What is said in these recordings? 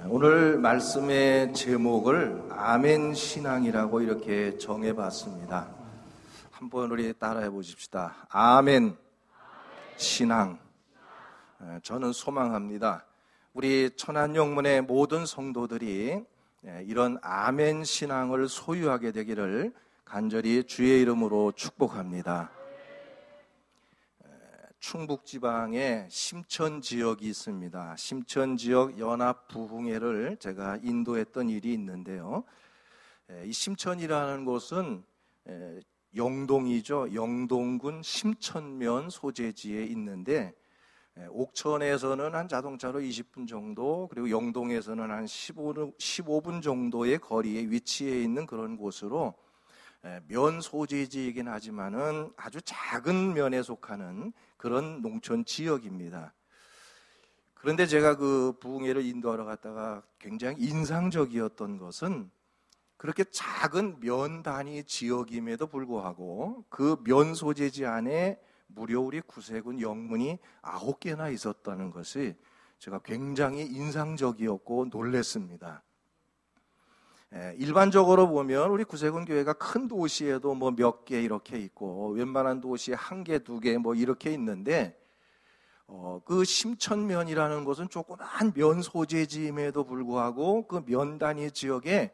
오늘 말씀의 제목을 아멘 신앙이라고 이렇게 정해봤습니다. 한번 우리 따라해 보십시다. 아멘 신앙. 저는 소망합니다. 우리 천안영문의 모든 성도들이 이런 아멘 신앙을 소유하게 되기를 간절히 주의 이름으로 축복합니다. 충북지방에 심천 지역이 있습니다. 심천 지역 연합 부흥회를 제가 인도했던 일이 있는데요. 이 심천이라는 곳은 영동이죠. 영동군 심천면 소재지에 있는데 옥천에서는 한 자동차로 20분 정도, 그리고 영동에서는 한 15분 정도의 거리에 위치해 있는 그런 곳으로 면 소재지이긴 하지만은 아주 작은 면에 속하는 그런 농촌 지역입니다. 그런데 제가 그 부흥회를 인도하러 갔다가 굉장히 인상적이었던 것은 그렇게 작은 면 단위 지역임에도 불구하고 그 면 소재지 안에 무려 우리 구세군 영문이 9개나 있었다는 것이 제가 굉장히 인상적이었고 놀랐습니다. 일반적으로 보면 우리 구세군 교회가 큰 도시에도 뭐 몇 개 이렇게 있고 웬만한 도시에 1개, 2개 뭐 이렇게 있는데 그 심천면이라는 곳은 조그만 면 소재지임에도 불구하고 그 면 단위 지역에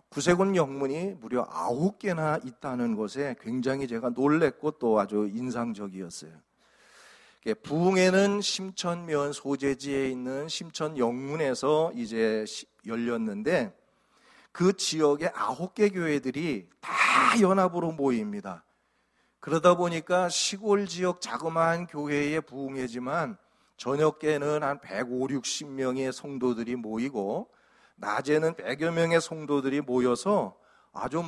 구세군 영문이 무려 9개나 있다는 것에 굉장히 제가 놀랬고 또 아주 인상적이었어요. 부흥회는 심천면 소재지에 있는 심천 영문에서 이제 열렸는데 그 지역에 9개 교회들이 다 연합으로 모입니다. 그러다 보니까 시골 지역 자그마한 교회의 부흥회지만 저녁에는 한 150, 60명의 성도들이 모이고 낮에는 100여 명의 성도들이 모여서 아주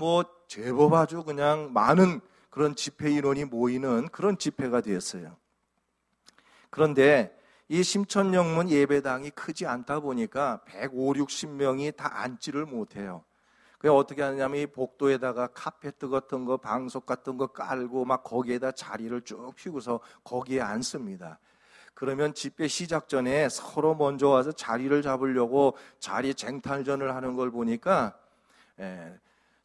제법 아주 그냥 많은 그런 집회 인원이 모이는 그런 집회가 되었어요. 그런데 이 심천영문 예배당이 크지 않다 보니까 150, 60명이 다 앉지를 못해요. 그냥 어떻게 하냐면 이 복도에다가 카페트 같은 거, 방석 같은 거 깔고 막 거기에다 자리를 쭉 피고서 거기에 앉습니다. 그러면 집회 시작 전에 서로 먼저 와서 자리를 잡으려고 자리 쟁탈전을 하는 걸 보니까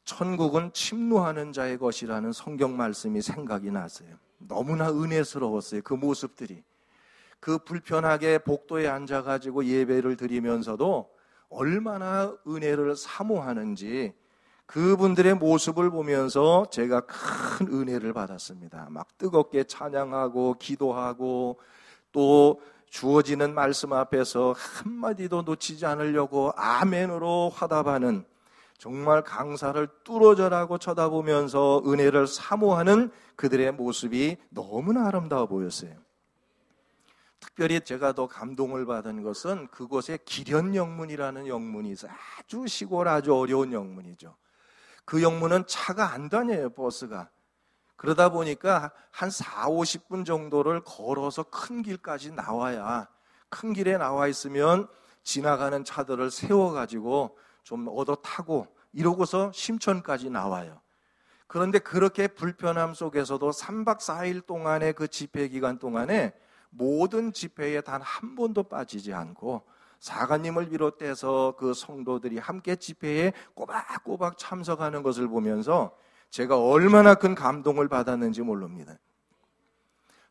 천국은 침노하는 자의 것이라는 성경 말씀이 생각이 났어요. 너무나 은혜스러웠어요. 그 모습들이. 그 불편하게 복도에 앉아가지고 예배를 드리면서도 얼마나 은혜를 사모하는지 그분들의 모습을 보면서 제가 큰 은혜를 받았습니다. 막 뜨겁게 찬양하고 기도하고 또 주어지는 말씀 앞에서 한마디도 놓치지 않으려고 아멘으로 화답하는 정말 강사를 뚫어져라고 쳐다보면서 은혜를 사모하는 그들의 모습이 너무나 아름다워 보였어요. 특별히 제가 더 감동을 받은 것은 그곳에 기련영문이라는 영문이 있어요. 아주 시골 아주 어려운 영문이죠. 그 영문은 차가 안 다녀요, 버스가. 그러다 보니까 한 4, 50분 정도를 걸어서 큰 길까지 나와야, 큰 길에 나와 있으면 지나가는 차들을 세워가지고 좀 얻어 타고 이러고서 심천까지 나와요. 그런데 그렇게 불편함 속에서도 3박 4일 동안의 그 집회 기간 동안에 모든 집회에 단 한 번도 빠지지 않고 사관님을 비롯해서 그 성도들이 함께 집회에 꼬박꼬박 참석하는 것을 보면서 제가 얼마나 큰 감동을 받았는지 모릅니다.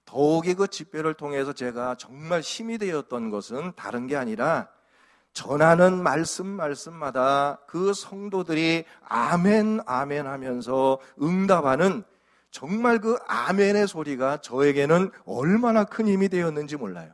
더욱이 그 집회를 통해서 제가 정말 힘이 되었던 것은 다른 게 아니라 전하는 말씀마다 그 성도들이 아멘 아멘 하면서 응답하는 정말 그 아멘의 소리가 저에게는 얼마나 큰 힘이 되었는지 몰라요.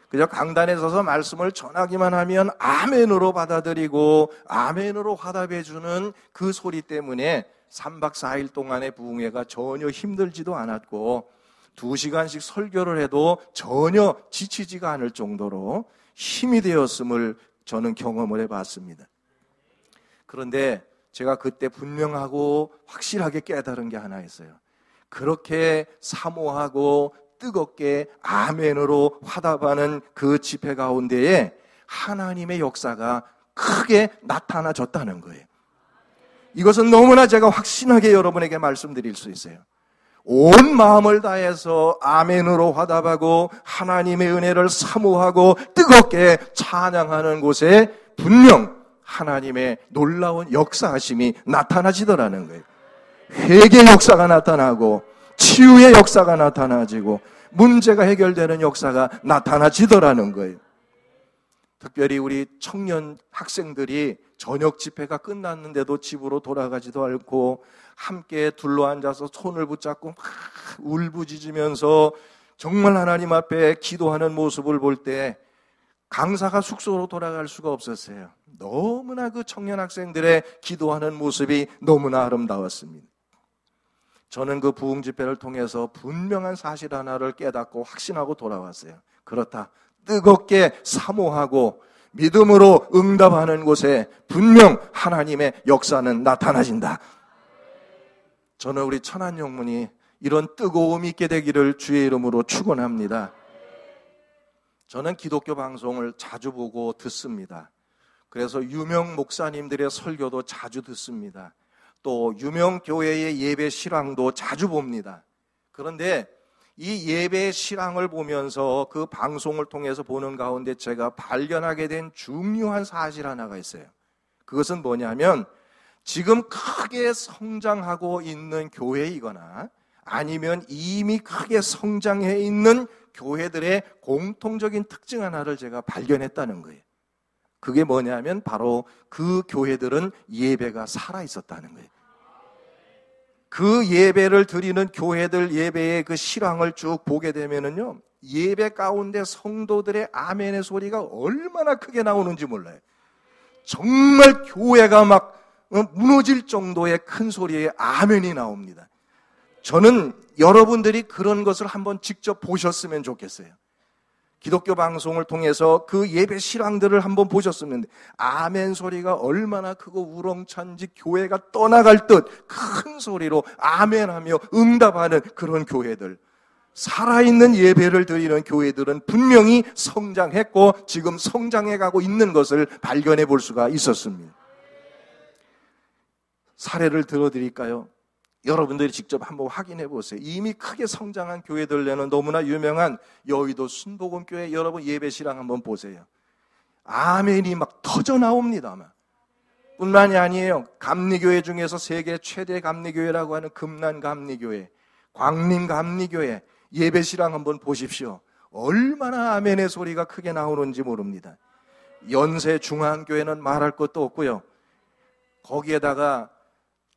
그저 강단에 서서 말씀을 전하기만 하면 아멘으로 받아들이고 아멘으로 화답해주는 그 소리 때문에 3박 4일 동안의 부흥회가 전혀 힘들지도 않았고 2시간씩 설교를 해도 전혀 지치지가 않을 정도로 힘이 되었음을 저는 경험을 해봤습니다. 그런데 제가 그때 분명하고 확실하게 깨달은 게 하나 있어요. 그렇게 사모하고 뜨겁게 아멘으로 화답하는 그 집회 가운데에 하나님의 역사가 크게 나타나졌다는 거예요. 이것은 너무나 제가 확신하게 여러분에게 말씀드릴 수 있어요. 온 마음을 다해서 아멘으로 화답하고 하나님의 은혜를 사모하고 뜨겁게 찬양하는 곳에 분명 하나님의 놀라운 역사하심이 나타나지더라는 거예요. 회개의 역사가 나타나고 치유의 역사가 나타나지고 문제가 해결되는 역사가 나타나지더라는 거예요. 특별히 우리 청년 학생들이 저녁 집회가 끝났는데도 집으로 돌아가지도 않고 함께 둘러앉아서 손을 붙잡고 막 울부짖으면서 정말 하나님 앞에 기도하는 모습을 볼 때 강사가 숙소로 돌아갈 수가 없었어요. 너무나 그 청년 학생들의 기도하는 모습이 너무나 아름다웠습니다. 저는 그 부흥 집회를 통해서 분명한 사실 하나를 깨닫고 확신하고 돌아왔어요. 그렇다. 뜨겁게 사모하고 믿음으로 응답하는 곳에 분명 하나님의 역사는 나타나진다. 저는 우리 천안영문이 이런 뜨거움이 있게 되기를 주의 이름으로 축원합니다. 저는 기독교 방송을 자주 보고 듣습니다. 그래서 유명 목사님들의 설교도 자주 듣습니다. 또 유명 교회의 예배 실황도 자주 봅니다. 그런데 이 예배 실황을 보면서 그 방송을 통해서 보는 가운데 제가 발견하게 된 중요한 사실 하나가 있어요. 그것은 뭐냐면 지금 크게 성장하고 있는 교회이거나 아니면 이미 크게 성장해 있는 교회들의 공통적인 특징 하나를 제가 발견했다는 거예요. 그게 뭐냐면 바로 그 교회들은 예배가 살아있었다는 거예요. 그 예배를 드리는 교회들 예배의 그 실황을 쭉 보게 되면은요, 예배 가운데 성도들의 아멘의 소리가 얼마나 크게 나오는지 몰라요. 정말 교회가 막 무너질 정도의 큰 소리의 아멘이 나옵니다. 저는 여러분들이 그런 것을 한번 직접 보셨으면 좋겠어요. 기독교 방송을 통해서 그 예배 실황들을 한번 보셨으면, 아멘 소리가 얼마나 크고 우렁찬지 교회가 떠나갈 듯 큰 소리로 아멘하며 응답하는 그런 교회들, 살아있는 예배를 드리는 교회들은 분명히 성장했고 지금 성장해가고 있는 것을 발견해 볼 수가 있었습니다. 사례를 들어드릴까요? 여러분들이 직접 한번 확인해 보세요. 이미 크게 성장한 교회들에는 너무나 유명한 여의도 순복음교회 여러분 예배 실황 한번 보세요. 아멘이 막 터져 나옵니다. 아마. 뿐만이 아니에요. 감리교회 중에서 세계 최대 감리교회라고 하는 금난감리교회, 광림감리교회 예배 실황 한번 보십시오. 얼마나 아멘의 소리가 크게 나오는지 모릅니다. 연세중앙교회는 말할 것도 없고요. 거기에다가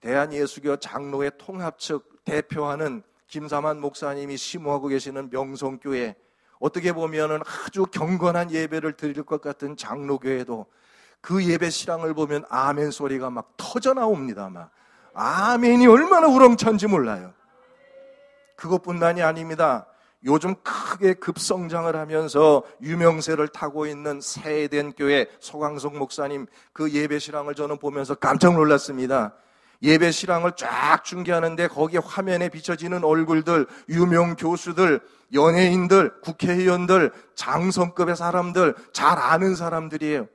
대한예수교 장로회 통합 측 대표하는 김삼환 목사님이 심호하고 계시는 명성교회, 어떻게 보면 아주 경건한 예배를 드릴 것 같은 장로교회도 그 예배 실황을 보면 아멘 소리가 막 터져 나옵니다. 막 아멘이 얼마나 우렁찬지 몰라요. 그것뿐만이 아닙니다. 요즘 크게 급성장을 하면서 유명세를 타고 있는 새에덴교회 소강석 목사님 그 예배 실황을 저는 보면서 깜짝 놀랐습니다. 예배 실황을 쫙 중계하는데 거기에 화면에 비춰지는 얼굴들, 유명 교수들, 연예인들, 국회의원들, 장성급의 사람들, 잘 아는 사람들이에요.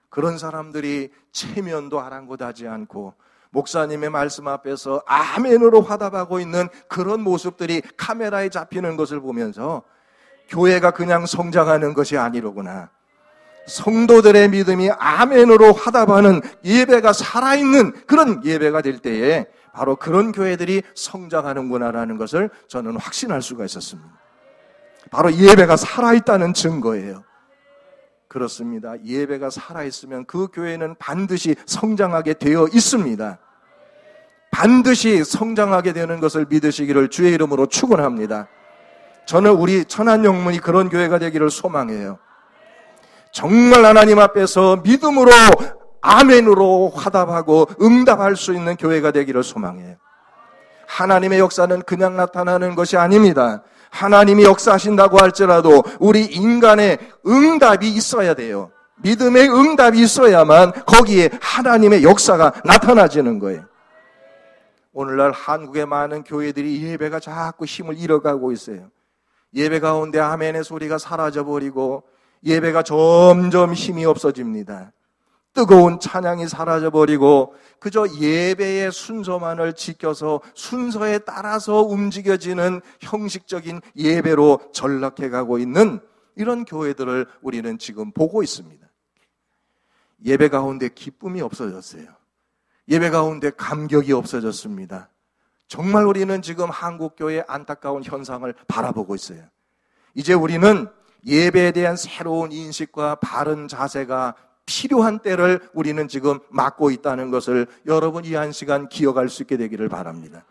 그런 사람들이 체면도 아랑곳하지 않고 목사님의 말씀 앞에서 아멘으로 화답하고 있는 그런 모습들이 카메라에 잡히는 것을 보면서 교회가 그냥 성장하는 것이 아니로구나. 성도들의 믿음이 아멘으로 화답하는 예배가 살아있는 그런 예배가 될 때에 바로 그런 교회들이 성장하는구나라는 것을 저는 확신할 수가 있었습니다. 바로 예배가 살아있다는 증거예요. 그렇습니다. 예배가 살아있으면 그 교회는 반드시 성장하게 되어 있습니다. 반드시 성장하게 되는 것을 믿으시기를 주의 이름으로 축원합니다. 저는 우리 천안영문이 그런 교회가 되기를 소망해요. 정말 하나님 앞에서 믿음으로 아멘으로 화답하고 응답할 수 있는 교회가 되기를 소망해요. 하나님의 역사는 그냥 나타나는 것이 아닙니다. 하나님이 역사하신다고 할지라도 우리 인간의 응답이 있어야 돼요. 믿음의 응답이 있어야만 거기에 하나님의 역사가 나타나지는 거예요. 오늘날 한국의 많은 교회들이 예배가 자꾸 힘을 잃어가고 있어요. 예배 가운데 아멘의 소리가 사라져버리고 예배가 점점 힘이 없어집니다. 뜨거운 찬양이 사라져버리고 그저 예배의 순서만을 지켜서 순서에 따라서 움직여지는 형식적인 예배로 전락해가고 있는 이런 교회들을 우리는 지금 보고 있습니다. 예배 가운데 기쁨이 없어졌어요. 예배 가운데 감격이 없어졌습니다. 정말 우리는 지금 한국교회의 안타까운 현상을 바라보고 있어요. 이제 우리는 예배에 대한 새로운 인식과 바른 자세가 필요한 때를 우리는 지금 맞고 있다는 것을 여러분 이 한 시간 기억할 수 있게 되기를 바랍니다.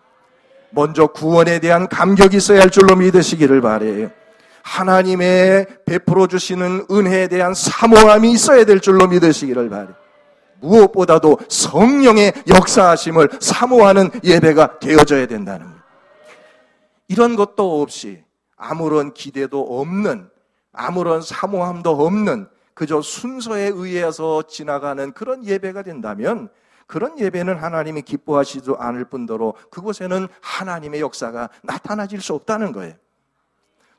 먼저 구원에 대한 감격이 있어야 할 줄로 믿으시기를 바라요. 하나님의 베풀어 주시는 은혜에 대한 사모함이 있어야 될 줄로 믿으시기를 바라요. 무엇보다도 성령의 역사하심을 사모하는 예배가 되어져야 된다는 거예요. 이런 것도 없이 아무런 기대도 없는, 아무런 사모함도 없는 그저 순서에 의해서 지나가는 그런 예배가 된다면 그런 예배는 하나님이 기뻐하시지 않을 뿐더러 그곳에는 하나님의 역사가 나타나질 수 없다는 거예요.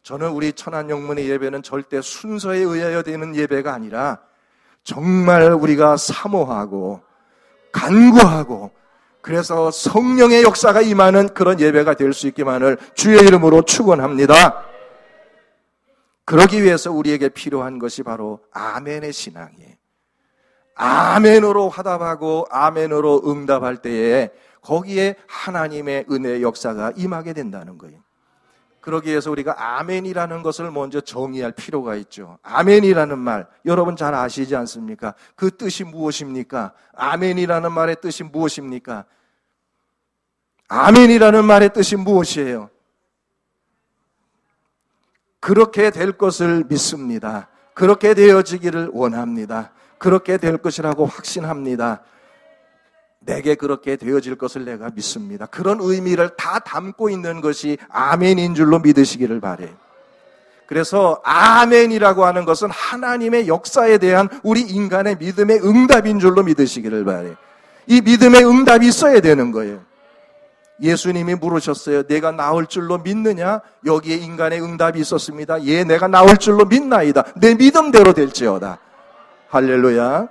저는 우리 천안영문의 예배는 절대 순서에 의하여 되는 예배가 아니라 정말 우리가 사모하고 간구하고 그래서 성령의 역사가 임하는 그런 예배가 될 수 있기만을 주의 이름으로 축원합니다. 그러기 위해서 우리에게 필요한 것이 바로 아멘의 신앙이에요. 아멘으로 화답하고 아멘으로 응답할 때에 거기에 하나님의 은혜의 역사가 임하게 된다는 거예요. 그러기 위해서 우리가 아멘이라는 것을 먼저 정의할 필요가 있죠. 아멘이라는 말 여러분 잘 아시지 않습니까? 그 뜻이 무엇입니까? 아멘이라는 말의 뜻이 무엇입니까? 아멘이라는 말의 뜻이 무엇이에요? 그렇게 될 것을 믿습니다. 그렇게 되어지기를 원합니다. 그렇게 될 것이라고 확신합니다. 내게 그렇게 되어질 것을 내가 믿습니다. 그런 의미를 다 담고 있는 것이 아멘인 줄로 믿으시기를 바라요. 그래서 아멘이라고 하는 것은 하나님의 역사에 대한 우리 인간의 믿음의 응답인 줄로 믿으시기를 바라요. 이 믿음의 응답이 있어야 되는 거예요. 예수님이 물으셨어요. 내가 나올 줄로 믿느냐? 여기에 인간의 응답이 있었습니다. 예, 내가 나올 줄로 믿나이다. 내 믿음대로 될지어다. 할렐루야.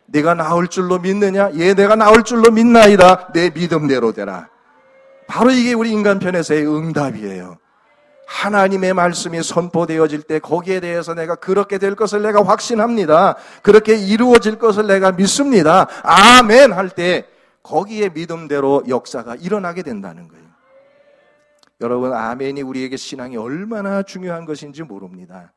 내가 나올 줄로 믿느냐? 예, 내가 나올 줄로 믿나이다. 내 믿음대로 되라. 바로 이게 우리 인간편에서의 응답이에요. 하나님의 말씀이 선포되어질 때 거기에 대해서 내가 그렇게 될 것을 내가 확신합니다. 그렇게 이루어질 것을 내가 믿습니다. 아멘 할 때 거기에 믿음대로 역사가 일어나게 된다는 거예요. 여러분, 아멘이 우리에게 신앙이 얼마나 중요한 것인지 모릅니다.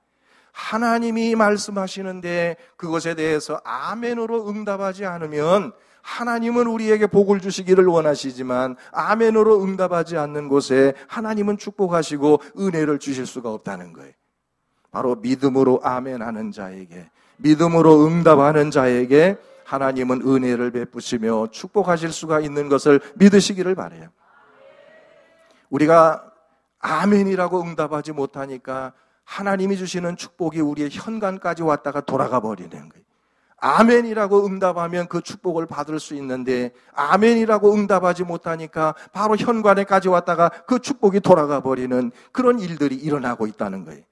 하나님이 말씀하시는데 그것에 대해서 아멘으로 응답하지 않으면 하나님은 우리에게 복을 주시기를 원하시지만 아멘으로 응답하지 않는 곳에 하나님은 축복하시고 은혜를 주실 수가 없다는 거예요. 바로 믿음으로 아멘하는 자에게, 믿음으로 응답하는 자에게 하나님은 은혜를 베푸시며 축복하실 수가 있는 것을 믿으시기를 바라요. 우리가 아멘이라고 응답하지 못하니까 하나님이 주시는 축복이 우리의 현관까지 왔다가 돌아가 버리는 거예요. 아멘이라고 응답하면 그 축복을 받을 수 있는데 아멘이라고 응답하지 못하니까 바로 현관에까지 왔다가 그 축복이 돌아가 버리는 그런 일들이 일어나고 있다는 거예요.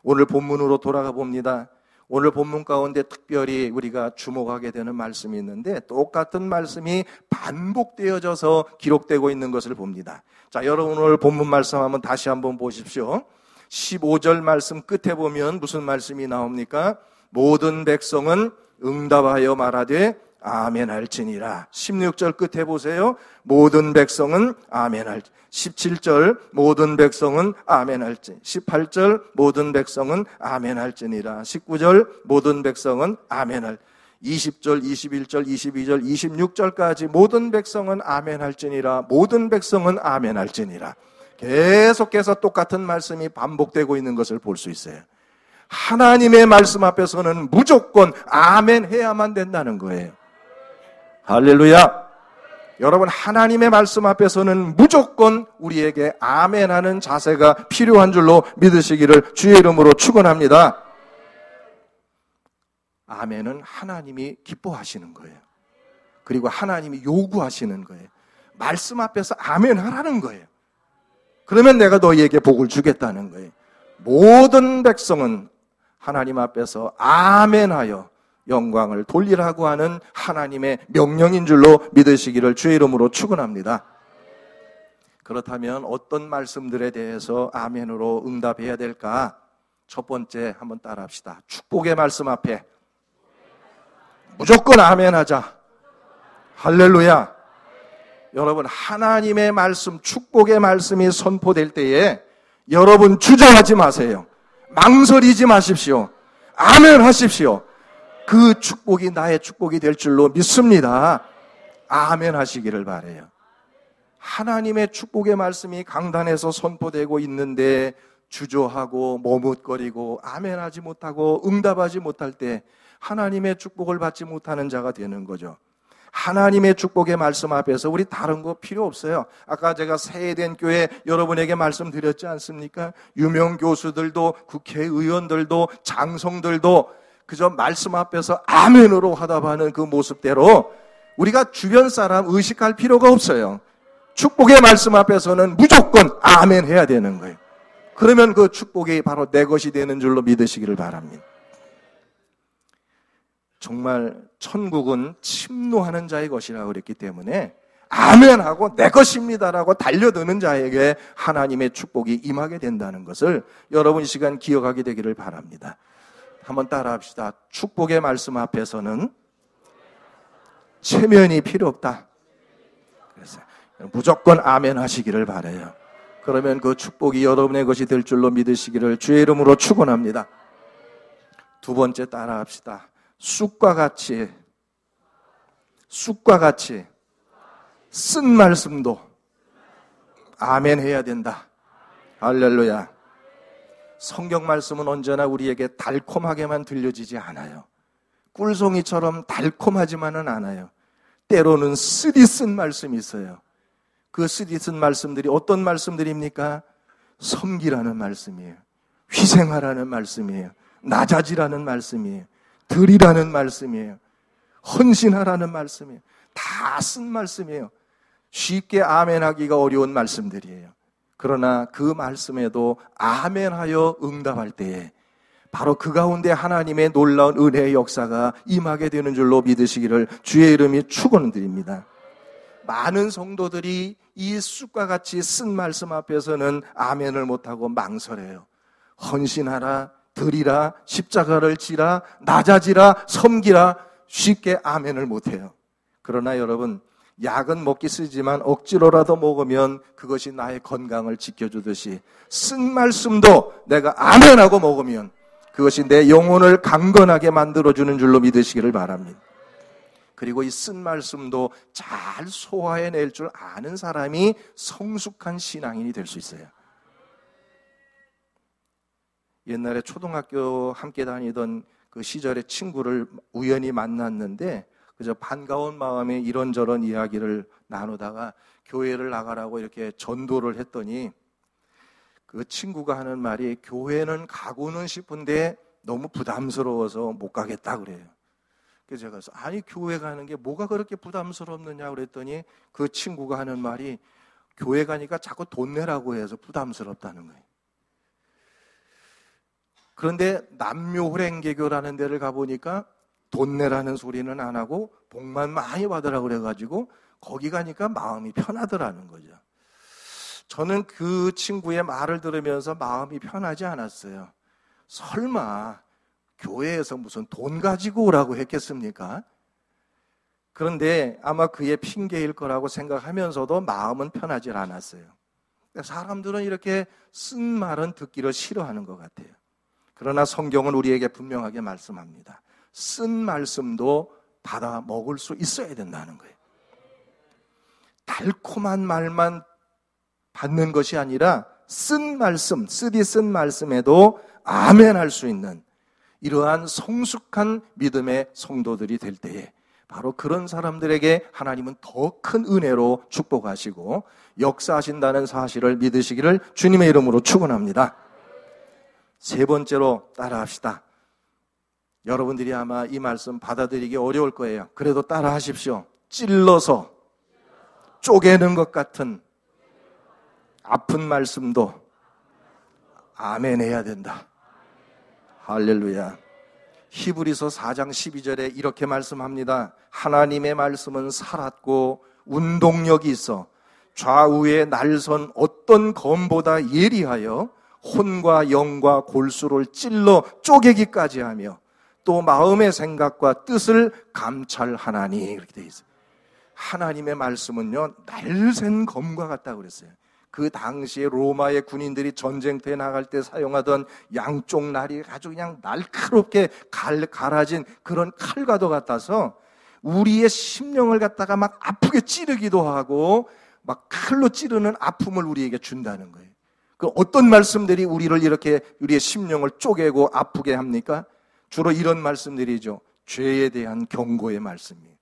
오늘 본문으로 돌아가 봅니다. 오늘 본문 가운데 특별히 우리가 주목하게 되는 말씀이 있는데 똑같은 말씀이 반복되어져서 기록되고 있는 것을 봅니다. 자, 여러분 오늘 본문 말씀 한번 다시 한번 보십시오. 15절 말씀 끝에 보면 무슨 말씀이 나옵니까? 모든 백성은 응답하여 말하되 아멘할지니라. 16절 끝에 보세요. 모든 백성은 아멘할지. 17절 모든 백성은 아멘할지. 18절 모든 백성은 아멘할지니라. 19절 모든 백성은 아멘할. 20절, 21절, 22절, 26절까지 모든 백성은 아멘할지니라. 모든 백성은 아멘할지니라. 계속해서 똑같은 말씀이 반복되고 있는 것을 볼 수 있어요. 하나님의 말씀 앞에서는 무조건 아멘 해야만 된다는 거예요. 할렐루야. 여러분, 하나님의 말씀 앞에서는 무조건 우리에게 아멘하는 자세가 필요한 줄로 믿으시기를 주의 이름으로 축원합니다. 아멘은 하나님이 기뻐하시는 거예요. 그리고 하나님이 요구하시는 거예요. 말씀 앞에서 아멘 하라는 거예요. 그러면 내가 너희에게 복을 주겠다는 거예요. 모든 백성은 하나님 앞에서 아멘하여, 영광을 돌리라고 하는 하나님의 명령인 줄로 믿으시기를 주의 이름으로 축원합니다. 그렇다면 어떤 말씀들에 대해서 아멘으로 응답해야 될까? 첫 번째 한번 따라합시다. 축복의 말씀 앞에 무조건 아멘하자. 할렐루야. 여러분, 하나님의 말씀, 축복의 말씀이 선포될 때에 여러분 주저하지 마세요. 망설이지 마십시오. 아멘 하십시오. 그 축복이 나의 축복이 될 줄로 믿습니다. 아멘 하시기를 바라요. 하나님의 축복의 말씀이 강단에서 선포되고 있는데 주저하고 머뭇거리고 아멘하지 못하고 응답하지 못할 때 하나님의 축복을 받지 못하는 자가 되는 거죠. 하나님의 축복의 말씀 앞에서 우리 다른 거 필요 없어요. 아까 제가 새해된 교회 여러분에게 말씀드렸지 않습니까? 유명 교수들도 국회의원들도 장성들도 그저 말씀 앞에서 아멘으로 화답하는 그 모습대로 우리가 주변 사람 의식할 필요가 없어요. 축복의 말씀 앞에서는 무조건 아멘 해야 되는 거예요. 그러면 그 축복이 바로 내 것이 되는 줄로 믿으시기를 바랍니다. 정말 천국은 침노하는 자의 것이라고 그랬기 때문에 아멘하고 내 것입니다라고 달려드는 자에게 하나님의 축복이 임하게 된다는 것을 여러분 이 시간 기억하게 되기를 바랍니다. 한번 따라합시다. 축복의 말씀 앞에서는 체면이 필요 없다. 그래서 무조건 아멘 하시기를 바라요. 그러면 그 축복이 여러분의 것이 될 줄로 믿으시기를 주의 이름으로 축원합니다. 두 번째 따라합시다. 쑥과 같이 쓴 말씀도 아멘 해야 된다. 할렐루야. 성경 말씀은 언제나 우리에게 달콤하게만 들려지지 않아요. 꿀송이처럼 달콤하지만은 않아요. 때로는 쓰디 쓴 말씀이 있어요. 그 쓰디 쓴 말씀들이 어떤 말씀들입니까? 섬기라는 말씀이에요. 희생하라는 말씀이에요. 낮아지라는 말씀이에요. 드리라는 말씀이에요. 헌신하라는 말씀이에요. 다 쓴 말씀이에요. 쉽게 아멘하기가 어려운 말씀들이에요. 그러나 그 말씀에도 아멘하여 응답할 때에 바로 그 가운데 하나님의 놀라운 은혜의 역사가 임하게 되는 줄로 믿으시기를 주의 이름이 축원드립니다. 많은 성도들이 이 쑥과 같이 쓴 말씀 앞에서는 아멘을 못하고 망설여요. 헌신하라, 드리라, 십자가를 지라, 낮아지라, 섬기라 쉽게 아멘을 못해요. 그러나 여러분, 약은 먹기 쓰지만 억지로라도 먹으면 그것이 나의 건강을 지켜주듯이 쓴 말씀도 내가 아멘하고 먹으면 그것이 내 영혼을 강건하게 만들어주는 줄로 믿으시기를 바랍니다. 그리고 이 쓴 말씀도 잘 소화해낼 줄 아는 사람이 성숙한 신앙인이 될 수 있어요. 옛날에 초등학교 함께 다니던 그 시절의 친구를 우연히 만났는데 그저 반가운 마음에 이런저런 이야기를 나누다가 교회를 나가라고 이렇게 전도를 했더니 그 친구가 하는 말이 교회는 가고는 싶은데 너무 부담스러워서 못 가겠다 그래요. 그래서 제가 아니 교회 가는 게 뭐가 그렇게 부담스럽느냐 그랬더니 그 친구가 하는 말이 교회 가니까 자꾸 돈 내라고 해서 부담스럽다는 거예요. 그런데 남묘호랭개교라는 데를 가보니까 돈 내라는 소리는 안 하고 복만 많이 받으라고 그래가지고 거기 가니까 마음이 편하더라는 거죠. 저는 그 친구의 말을 들으면서 마음이 편하지 않았어요. 설마 교회에서 무슨 돈 가지고 오라고 했겠습니까? 그런데 아마 그의 핑계일 거라고 생각하면서도 마음은 편하지 않았어요. 사람들은 이렇게 쓴 말은 듣기를 싫어하는 것 같아요. 그러나 성경은 우리에게 분명하게 말씀합니다. 쓴 말씀도 받아 먹을 수 있어야 된다는 거예요. 달콤한 말만 받는 것이 아니라 쓴 말씀, 쓰디 쓴 말씀에도 아멘 할 수 있는 이러한 성숙한 믿음의 성도들이 될 때에 바로 그런 사람들에게 하나님은 더 큰 은혜로 축복하시고 역사하신다는 사실을 믿으시기를 주님의 이름으로 축원합니다. 세 번째로 따라합시다. 여러분들이 아마 이 말씀 받아들이기 어려울 거예요. 그래도 따라하십시오. 찔러서 쪼개는 것 같은 아픈 말씀도 아멘 해야 된다. 할렐루야. 히브리서 4장 12절에 이렇게 말씀합니다. 하나님의 말씀은 살았고 운동력이 있어 좌우에 날선 어떤 검보다 예리하여 혼과 영과 골수를 찔러 쪼개기까지 하며 또 마음의 생각과 뜻을 감찰하나니, 이렇게 되어 있어요. 하나님의 말씀은요, 날쌘 검과 같다고 그랬어요. 그 당시에 로마의 군인들이 전쟁터에 나갈 때 사용하던 양쪽 날이 아주 그냥 날카롭게 갈아진 그런 칼과도 같아서 우리의 심령을 갖다가 막 아프게 찌르기도 하고 막 칼로 찌르는 아픔을 우리에게 준다는 거예요. 그 어떤 말씀들이 우리를 이렇게 우리의 심령을 쪼개고 아프게 합니까? 주로 이런 말씀들이죠. 죄에 대한 경고의 말씀이에요.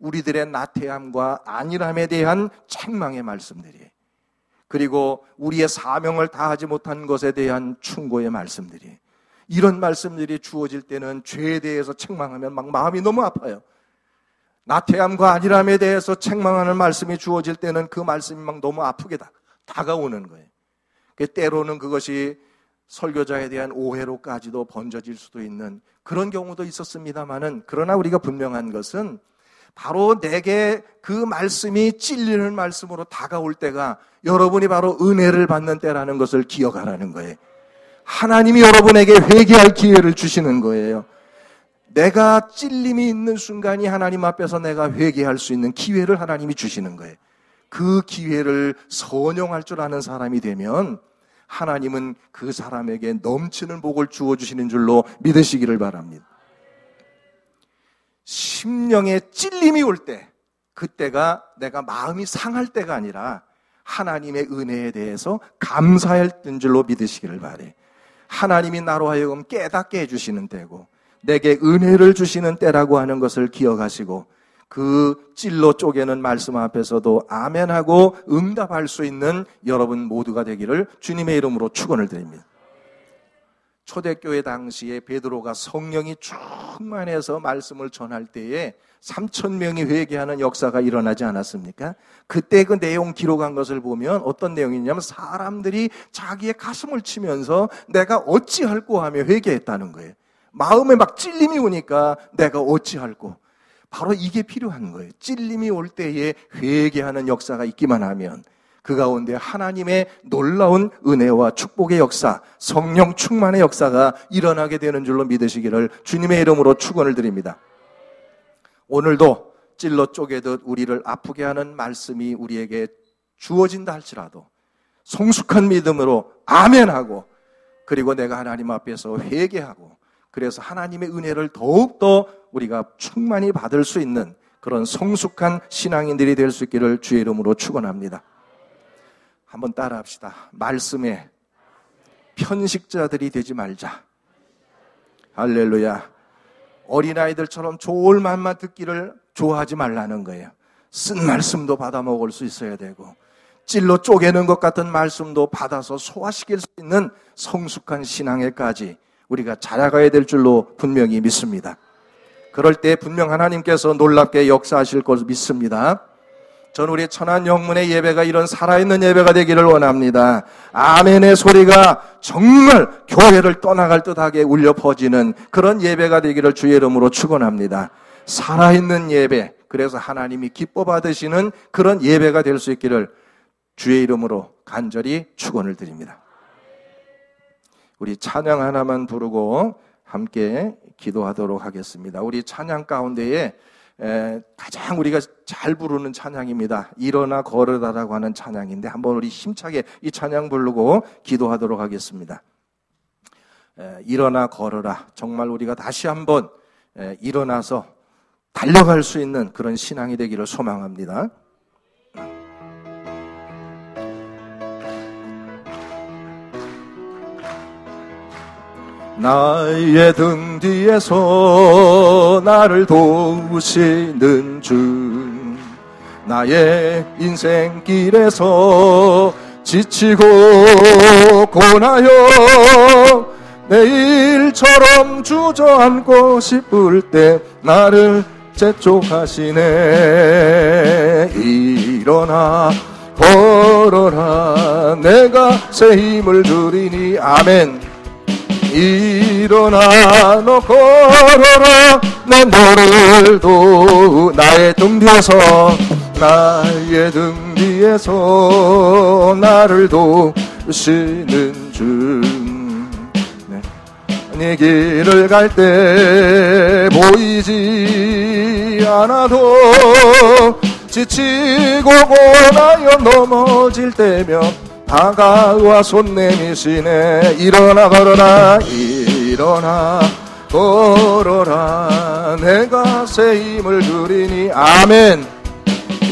우리들의 나태함과 안일함에 대한 책망의 말씀들이에요. 그리고 우리의 사명을 다하지 못한 것에 대한 충고의 말씀들이에요. 이런 말씀들이 주어질 때는 죄에 대해서 책망하면 막 마음이 너무 아파요. 나태함과 안일함에 대해서 책망하는 말씀이 주어질 때는 그 말씀이 막 너무 아프게 다가오는 거예요. 때로는 그것이 설교자에 대한 오해로까지도 번져질 수도 있는 그런 경우도 있었습니다만은, 그러나 우리가 분명한 것은 바로 내게 그 말씀이 찔리는 말씀으로 다가올 때가 여러분이 바로 은혜를 받는 때라는 것을 기억하라는 거예요. 하나님이 여러분에게 회개할 기회를 주시는 거예요. 내가 찔림이 있는 순간이 하나님 앞에서 내가 회개할 수 있는 기회를 하나님이 주시는 거예요. 그 기회를 선용할 줄 아는 사람이 되면 하나님은 그 사람에게 넘치는 복을 주어주시는 줄로 믿으시기를 바랍니다. 심령에 찔림이 올 때, 그때가 내가 마음이 상할 때가 아니라 하나님의 은혜에 대해서 감사할 줄로 믿으시기를 바래. 하나님이 나로 하여금 깨닫게 해주시는 때고 내게 은혜를 주시는 때라고 하는 것을 기억하시고 그 찔러 쪼개는 말씀 앞에서도 아멘하고 응답할 수 있는 여러분 모두가 되기를 주님의 이름으로 축원을 드립니다. 초대교회 당시에 베드로가 성령이 충만해서 말씀을 전할 때에 3,000명이 회개하는 역사가 일어나지 않았습니까? 그때 그 내용 기록한 것을 보면 어떤 내용이냐면 사람들이 자기의 가슴을 치면서 내가 어찌할꼬 하며 회개했다는 거예요. 마음에 막 찔림이 오니까 내가 어찌할꼬. 바로 이게 필요한 거예요. 찔림이 올 때에 회개하는 역사가 있기만 하면 그 가운데 하나님의 놀라운 은혜와 축복의 역사, 성령 충만의 역사가 일어나게 되는 줄로 믿으시기를 주님의 이름으로 축원을 드립니다. 오늘도 찔러 쪼개듯 우리를 아프게 하는 말씀이 우리에게 주어진다 할지라도 성숙한 믿음으로 아멘하고 그리고 내가 하나님 앞에서 회개하고 그래서 하나님의 은혜를 더욱더 우리가 충만히 받을 수 있는 그런 성숙한 신앙인들이 될 수 있기를 주의 이름으로 축원합니다. 한번 따라합시다. 말씀에 편식자들이 되지 말자. 할렐루야. 어린아이들처럼 좋을 말만 듣기를 좋아하지 말라는 거예요. 쓴 말씀도 받아 먹을 수 있어야 되고 찔러 쪼개는 것 같은 말씀도 받아서 소화시킬 수 있는 성숙한 신앙에까지 우리가 자라가야 될 줄로 분명히 믿습니다. 그럴 때 분명 하나님께서 놀랍게 역사하실 것을 믿습니다. 저는 우리 천안 영문의 예배가 이런 살아있는 예배가 되기를 원합니다. 아멘의 소리가 정말 교회를 떠나갈 듯하게 울려 퍼지는 그런 예배가 되기를 주의 이름으로 축원합니다. 살아있는 예배, 그래서 하나님이 기뻐 받으시는 그런 예배가 될 수 있기를 주의 이름으로 간절히 축원을 드립니다. 우리 찬양 하나만 부르고 함께 기도하도록 하겠습니다. 우리 찬양 가운데에 가장 우리가 잘 부르는 찬양입니다. 일어나 걸으라라고 하는 찬양인데 한번 우리 힘차게 이 찬양 부르고 기도하도록 하겠습니다. 일어나 걸으라. 정말 우리가 다시 한번 일어나서 달려갈 수 있는 그런 신앙이 되기를 소망합니다. 나의 등 뒤에서 나를 도우시는 주, 나의 인생길에서 지치고 고나여 내일처럼 주저앉고 싶을 때 나를 재촉하시네. 일어나 걸어라. 내가 새 힘을 주리니. 아멘. 일어나 너 걸어라 내 너를도 나의 등 뒤에서 나의 등 뒤에서 나를 도우시는 주 네 길을 갈 때 보이지 않아도 지치고 고나여 넘어질 때면 다가와 손 내미시네. 일어나 걸어라 일어나 걸어라 내가 새 힘을 주리니. 아멘.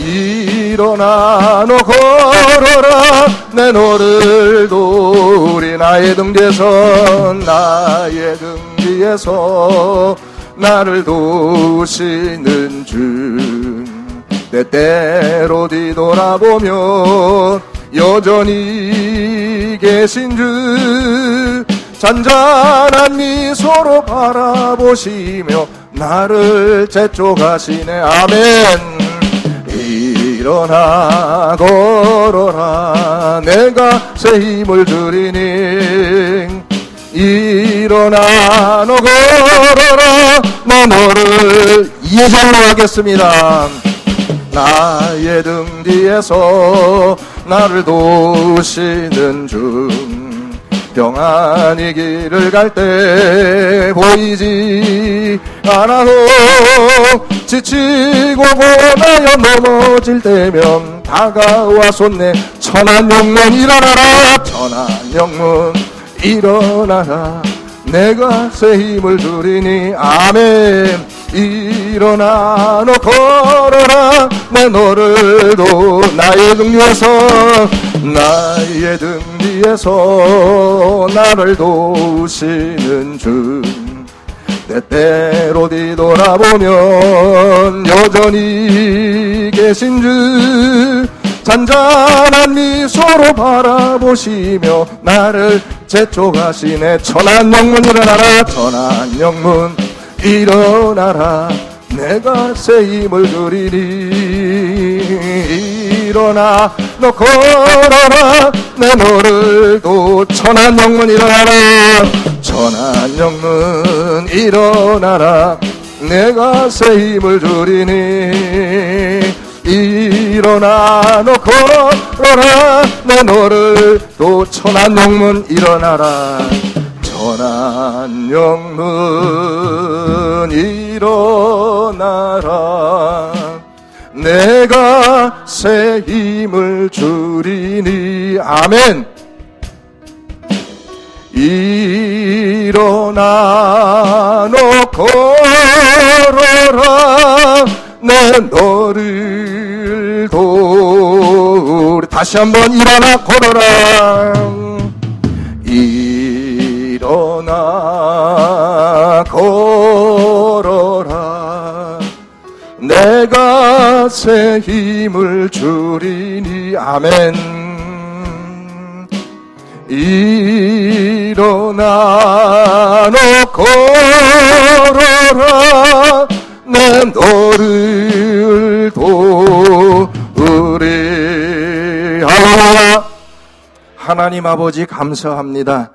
일어나 너 걸어라 내 너를 도우리. 나의 등 뒤에서 나의 등 뒤에서 나를 도우시는 주. 때때로 뒤돌아보면 여전히 계신 주. 잔잔한 미소로 바라보시며 나를 재촉하시네. 아멘. 일어나 걸어라 내가 새 힘을 주리니. 일어나 너 걸어라 나 너를 예절로 하겠습니다. 나의 등 뒤에서 나를 도우시는 주. 평안히 길을 갈 때 보이지 않아도 지치고 고나여 넘어질 때면 다가와 손내. 천한 영문 일어나라 천한 영문 일어나라 내가 새 힘을 주리니. 아멘. 일어나 너 걸어라 내 너를 도 나의 등 뒤에서 나의 등 뒤에서 나를 도우시는 주. 때때로 뒤돌아보면 여전히 계신 주. 잔잔한 미소로 바라보시며 나를 재촉하시네. 천한 영문 일어나라 천한 영문 일어나라 내가 새 힘을 주리니. 일어나 너 걸어라 내 너를 도. 천한 영문 일어나라 천한 영문 일어나라 내가 새 힘을 주리니. 일어나 너 걸어라 내 너를 도. 천한 영문 일어나라 천한 영문 일어나라 내가 새 힘을 주리니. 아멘. 일어나 너 걸어라 내 너를 도우리. 다시 한번 일어나 걸어라. 일어나 걸어라 내가 새 힘을 주리니. 아멘. 일어나 너 걸어라 내 너를 도우리. 할렐루야. 하나님 아버지 감사합니다.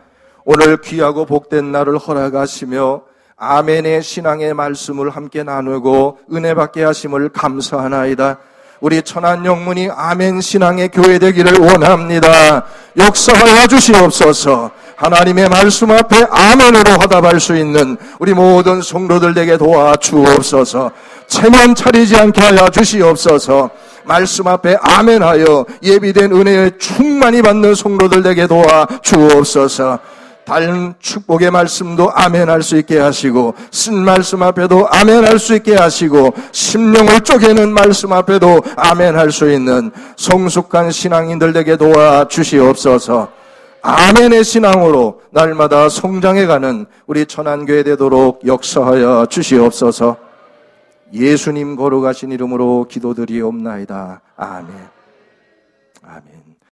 오늘 귀하고 복된 날을 허락하시며 아멘의 신앙의 말씀을 함께 나누고 은혜 받게 하심을 감사하나이다. 우리 천한 영문이 아멘 신앙의 교회 되기를 원합니다. 역사하여 주시옵소서. 하나님의 말씀 앞에 아멘으로 화답할 수 있는 우리 모든 성도들 되게 도와주옵소서. 체면 차리지 않게 하여 주시옵소서. 말씀 앞에 아멘하여 예비된 은혜에 충만히 받는 성도들 되게 도와주옵소서. 다른 축복의 말씀도 아멘할 수 있게 하시고 쓴 말씀 앞에도 아멘할 수 있게 하시고 심령을 쪼개는 말씀 앞에도 아멘할 수 있는 성숙한 신앙인들 되게 도와주시옵소서. 아멘의 신앙으로 날마다 성장해가는 우리 천안교회 되도록 역사하여 주시옵소서. 예수님 거룩하신 이름으로 기도드리옵나이다. 아멘. 아멘.